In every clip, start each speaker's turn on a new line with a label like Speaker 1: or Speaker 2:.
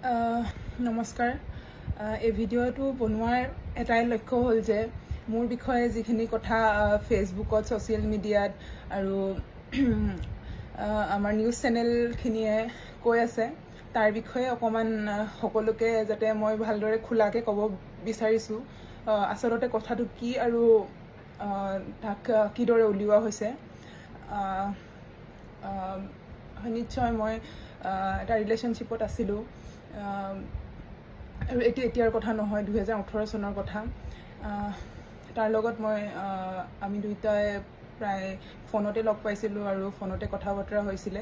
Speaker 1: নমস্কাৰ। এই ভিডিঅ'টো বনোৱাৰ এটাই লক্ষ্য হ'ল যে মোৰ বিষয়ে যিখিনি কথা ফেচবুকত ছ'চিয়েল মিডিয়াত আৰু আমাৰ নিউজ চেনেলখিনিয়ে কৈ আছে তাৰ বিষয়ে অকণমান সকলোকে যাতে মই ভালদৰে খোলাকৈ ক'ব বিচাৰিছোঁ। আচলতে কথাটো কি আৰু তাক কিদৰে উলিওৱা হৈছে। নিশ্চয় মই এটা ৰিলেশ্যনশ্বিপত আছিলোঁ আৰু এইটো এতিয়াৰ কথা নহয়, 2018 চনৰ কথা। তাৰ লগত আমি দুয়োটাই প্ৰায় ফোনতে লগ পাইছিলোঁ আৰু ফোনতে কথা বতৰা হৈছিলে।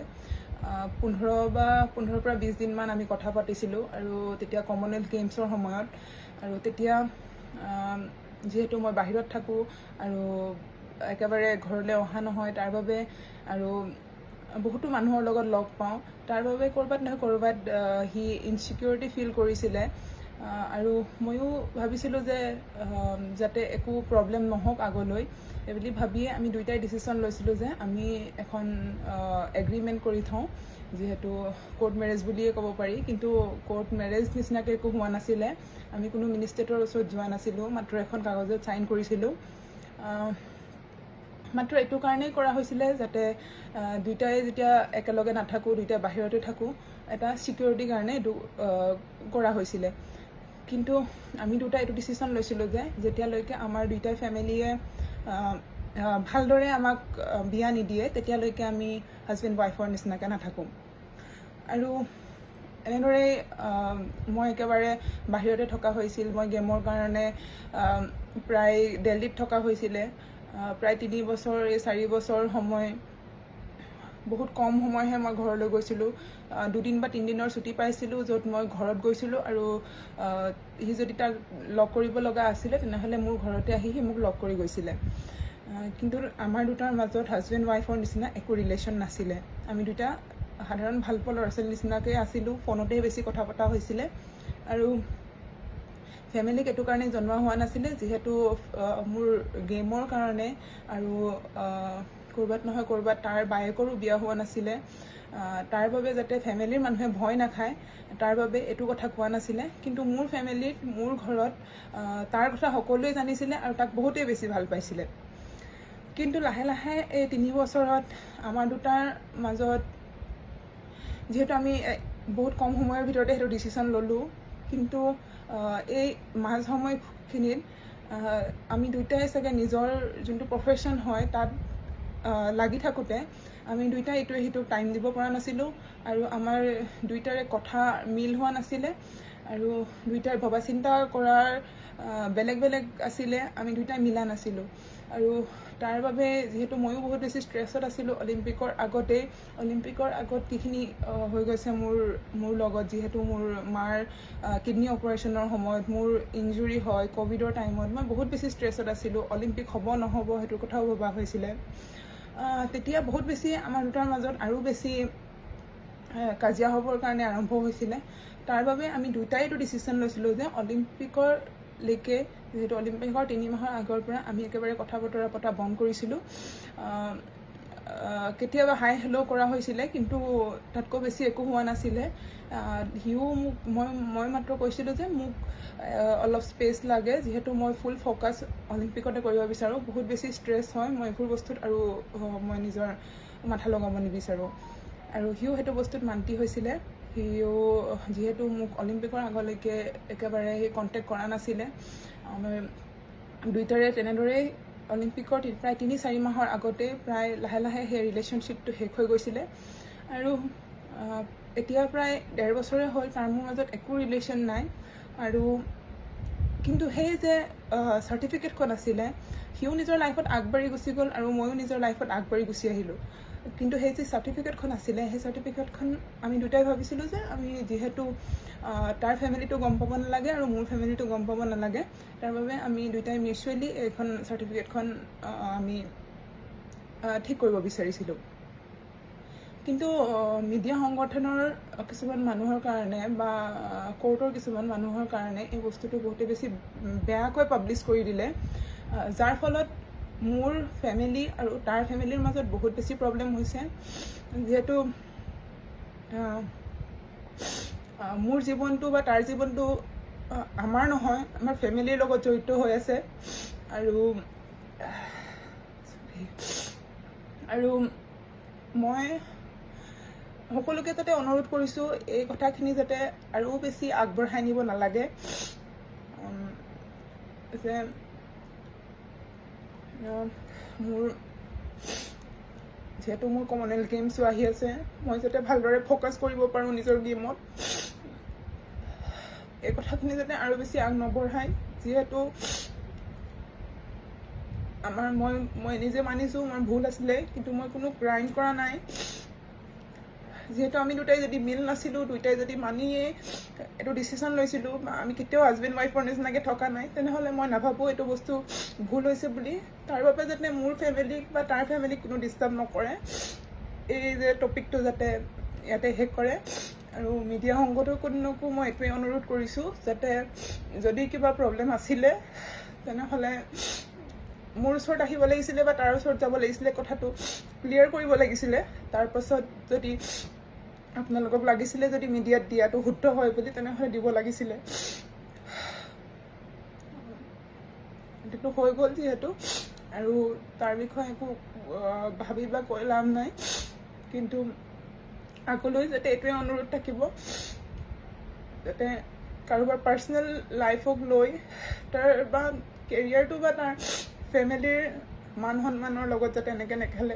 Speaker 1: 15 পৰা 20 দিনমান আমি কথা পাতিছিলোঁ আৰু তেতিয়া কমনৱেলথ গেমছৰ সময়ত। আৰু তেতিয়া যিহেতু মই বাহিৰত থাকোঁ আৰু একেবাৰে ঘৰলৈ অহা নহয়, তাৰ বাবে আৰু বহুতো মানুহৰ লগত লগ পাওঁ, তাৰ বাবে ক'ৰবাত নহয় ক'ৰবাত সি ইনচিকিউৰিটি ফিল কৰিছিলে। আৰু ময়ো ভাবিছিলোঁ যে যাতে একো প্ৰব্লেম নহওক আগলৈ, এইবুলি ভাবিয়ে আমি দুয়োটাই ডিচিশ্যন লৈছিলোঁ যে আমি এখন এগ্ৰিমেণ্ট কৰি থওঁ, যিহেতু কোৰ্ট মেৰেজ বুলিয়ে ক'ব পাৰি। কিন্তু কোৰ্ট মেৰেজ নিচিনাকৈ একো হোৱা নাছিলে। আমি কোনো মিনিষ্ট্ৰেটৰ ওচৰত যোৱা নাছিলোঁ, মাত্ৰ এখন কাগজত চাইন কৰিছিলোঁ। মাত্ৰ এইটো কাৰণেই কৰা হৈছিলে যাতে দুয়োটাই যেতিয়া একেলগে নাথাকোঁ, দুয়োটাই বাহিৰতে থাকোঁ, এটা ছিকিউৰিটিৰ কাৰণে এইটো কৰা হৈছিলে। কিন্তু আমি দুয়োটাই এইটো ডিচিশ্যন লৈছিলোঁ যে যেতিয়ালৈকে আমাৰ দুয়োটাই ফেমিলিয়ে ভালদৰে আমাক বিয়া নিদিয়ে, তেতিয়ালৈকে আমি হাজবেণ্ড ৱাইফৰ নিচিনাকৈ নাথাকোঁ। আৰু এনেদৰেই মই একেবাৰে বাহিৰতে থকা হৈছিল। মই গেমৰ কাৰণে প্ৰায় দিল্লীত থকা হৈছিলে। প্ৰায় 3 বছৰ, 4 বছৰ সময়, বহুত কম সময়হে মই ঘৰলৈ গৈছিলোঁ। 2 দিন বা 3 দিনৰ ছুটি পাইছিলোঁ, য'ত মই ঘৰত গৈছিলোঁ আৰু সি যদি তাক লগ কৰিব লগা আছিলে তেনেহ'লে মোৰ ঘৰতে আহি সি মোক লগ কৰি গৈছিলে। কিন্তু আমাৰ দুটাৰ মাজত হাজবেণ্ড ৱাইফৰ নিচিনা একো ৰিলেশ্যন নাছিলে। আমি দুটা সাধাৰণ ভাল পোৱা ল'ৰা ছোৱালীৰ নিচিনাকৈ আছিলোঁ, ফোনতেই বেছি কথা পতা হৈছিলে। আৰু ফেমিলিক এইটো কাৰণে জনোৱা হোৱা নাছিলে, যিহেতু মোৰ গেমৰ কাৰণে আৰু ক'ৰবাত নহয় ক'ৰবাত তাৰ বায়েকৰো বিয়া হোৱা নাছিলে। তাৰ বাবে যাতে ফেমিলিৰ মানুহে ভয় নাখায়, তাৰ বাবে এইটো কথা কোৱা নাছিলে। কিন্তু মোৰ ফেমিলিত, মোৰ ঘৰত তাৰ কথা সকলোৱে জানিছিলে আৰু তাক বহুতেই বেছি ভাল পাইছিলে। কিন্তু লাহে লাহে এই 3 বছৰত আমাৰ দুটাৰ মাজত, যিহেতু আমি বহুত কম সময়ৰ ভিতৰতে সেইটো ডিচিশ্যন ল'লোঁ, কিন্তু এই মাজ সময়খিনিত আমি দুয়োটাই চাগে নিজৰ যোনটো প্ৰফেশ্যন হয় তাত লাগি থাকোঁতে আমি দুয়োটাই ইটোৱে সিটোক টাইম দিব পৰা নাছিলোঁ আৰু আমাৰ দুয়োটাৰে কথা মিল হোৱা নাছিলে আৰু দুয়োটাৰ ভবা চিন্তা কৰাৰ বেলেগ বেলেগ আছিলে। আমি দুয়োটাই মিলা নাছিলোঁ আৰু তাৰ বাবে যিহেতু ময়ো বহুত বেছি ষ্ট্ৰেছত আছিলোঁ অলিম্পিকৰ আগত কিখিনি হৈ গৈছে মোৰ লগত, যিহেতু মোৰ মাৰ কিডনী অপাৰেশ্যনৰ সময়ত মোৰ ইনজুৰি হয়, ক'ভিডৰ টাইমত মই বহুত বেছি ষ্ট্ৰেছত আছিলোঁ। অলিম্পিক হ'ব নহ'ব সেইটো কথাও ভবা হৈছিলে। তেতিয়া বহুত বেছি আমাৰ দুটাৰ মাজত আৰু বেছি কাজিয়া হ'বৰ কাৰণে আৰম্ভ হৈছিলে। তাৰ বাবে আমি দুয়োটাই এইটো ডিচিশ্যন লৈছিলোঁ যে অলিম্পিকলৈকে, যিহেতু অলিম্পিকৰ 3 মাহৰ আগৰ পৰা আমি একেবাৰে কথা বতৰা পতা বন্ধ কৰিছিলোঁ। কেতিয়াবা হাই হেল্ল' কৰা হৈছিলে, কিন্তু তাতকৈ বেছি একো হোৱা নাছিলে। সিও মই মাত্ৰ কৈছিলোঁ যে মোক অলপ স্পেচ লাগে, যিহেতু মই ফুল ফ'কাছ অলিম্পিকতে কৰিব বিচাৰোঁ। বহুত বেছি ষ্ট্ৰেছ হয় মই এইবোৰ বস্তুত আৰু মই নিজৰ মাথা লগাব নিবিচাৰোঁ। আৰু সিও সেইটো বস্তুত মান্তি হৈছিলে। সিও যিহেতু মোক অলিম্পিকৰ আগলৈকে একেবাৰে কণ্টেক্ট কৰা নাছিলে, আমাৰ দুয়োটাৰে তেনেদৰেই অলিম্পিকৰ প্ৰায় 3-4 মাহৰ আগতে প্ৰায় লাহে লাহে সেই ৰিলেশ্যনশ্বিপটো শেষ হৈ গৈছিলে। আৰু এতিয়া প্ৰায় 1.5 বছৰে হ'ল তাৰ মোৰ মাজত একো ৰিলেশ্যন নাই। আৰু কিন্তু সেই যে চাৰ্টিফিকেটখন আছিলে, সিও নিজৰ লাইফত আগবাঢ়ি গুচি গ'ল আৰু ময়ো নিজৰ লাইফত আগবাঢ়ি গুচি আহিলোঁ। কিন্তু সেই যে চাৰ্টিফিকেটখন আছিলে, সেই চাৰ্টিফিকেটখন আমি দুটাই ভাবিছিলোঁ যে আমি যিহেতু তাৰ ফেমিলিটো গম পাব নালাগে আৰু মোৰ ফেমিলিটো গম পাব নালাগে, তাৰ বাবে আমি দুয়োটাই মিউচুৱেলি এইখন চাৰ্টিফিকেটখন আমি ঠিক কৰিব বিচাৰিছিলোঁ। কিন্তু মিডিয়া সংগঠনৰ কিছুমান মানুহৰ কাৰণে বা কোৰ্টৰ কিছুমান মানুহৰ কাৰণে এই বস্তুটো বহুতেই বেছি বেয়াকৈ পাব্লিছ কৰি দিলে, যাৰ ফলত মোৰ ফেমিলি আৰু তাৰ ফেমিলিৰ মাজত বহুত বেছি প্ৰব্লেম হৈছে। যিহেতু মোৰ জীৱনটো বা তাৰ জীৱনটো আমাৰ নহয়, আমাৰ ফেমিলিৰ লগত জড়িত হৈ আছে। আৰু মই সকলোকে যাতে অনুৰোধ কৰিছোঁ এই কথাখিনি যাতে আৰু বেছি আগবঢ়াই নিব নালাগে, যে মোৰ যিহেতু মোৰ কমনৱেলথ গেমছো আহি আছে, মই যাতে ভালদৰে ফ'কাছ কৰিব পাৰোঁ নিজৰ গেমত, এই কথাখিনি যাতে আৰু বেছি আগ নবঢ়ায়। যিহেতু মই নিজে মানিছোঁ মোৰ ভুল আছিলে, কিন্তু মই কোনো ক্ৰাইম কৰা নাই। যিহেতু আমি দুটাই যদি মিল নাছিলোঁ, দুয়োটাই যদি মানিয়ে এইটো ডিচিশ্যন লৈছিলোঁ, বা আমি কেতিয়াও হাজবেণ্ড ৱাইফৰ নিচিনাকৈ থকা নাই, তেনেহ'লে মই নাভাবোঁ এইটো বস্তু ভুল হৈছে বুলি। তাৰ বাবে যাতে মোৰ ফেমিলিক বা তাৰ ফেমিলিক কোনো ডিষ্টাৰ্ব নকৰে, এই যে টপিকটো যাতে ইয়াতে শেষ কৰে। আৰু মিডিয়া সংগঠনকো মই এইটোৱে অনুৰোধ কৰিছোঁ, যাতে যদি কিবা প্ৰব্লেম আছিলে তেনেহ'লে মোৰ ওচৰত আহিব লাগিছিলে বা তাৰ ওচৰত যাব লাগিছিলে, কথাটো ক্লিয়াৰ কৰিব লাগিছিলে। তাৰপাছত যদি আপোনালোকক লাগিছিলে যদি মিডিয়াত দিয়াটো শুদ্ধ হয় বুলি, তেনেহ'লে দিব লাগিছিলে। এইটো হৈ গ'ল যিহেতু, আৰু তাৰ বিষয়ে একো ভাবি বা কৈ লাভ নাই। কিন্তু আগলৈ যাতে এইটোৱে অনুৰোধ থাকিব, যাতে কাৰোবাৰ পাৰ্চনেল লাইফক লৈ তাৰ বা কেৰিয়াৰটো বা তাৰ ফেমিলিৰ মান সন্মানৰ লগত যাতে এনেকৈ নেখেলে।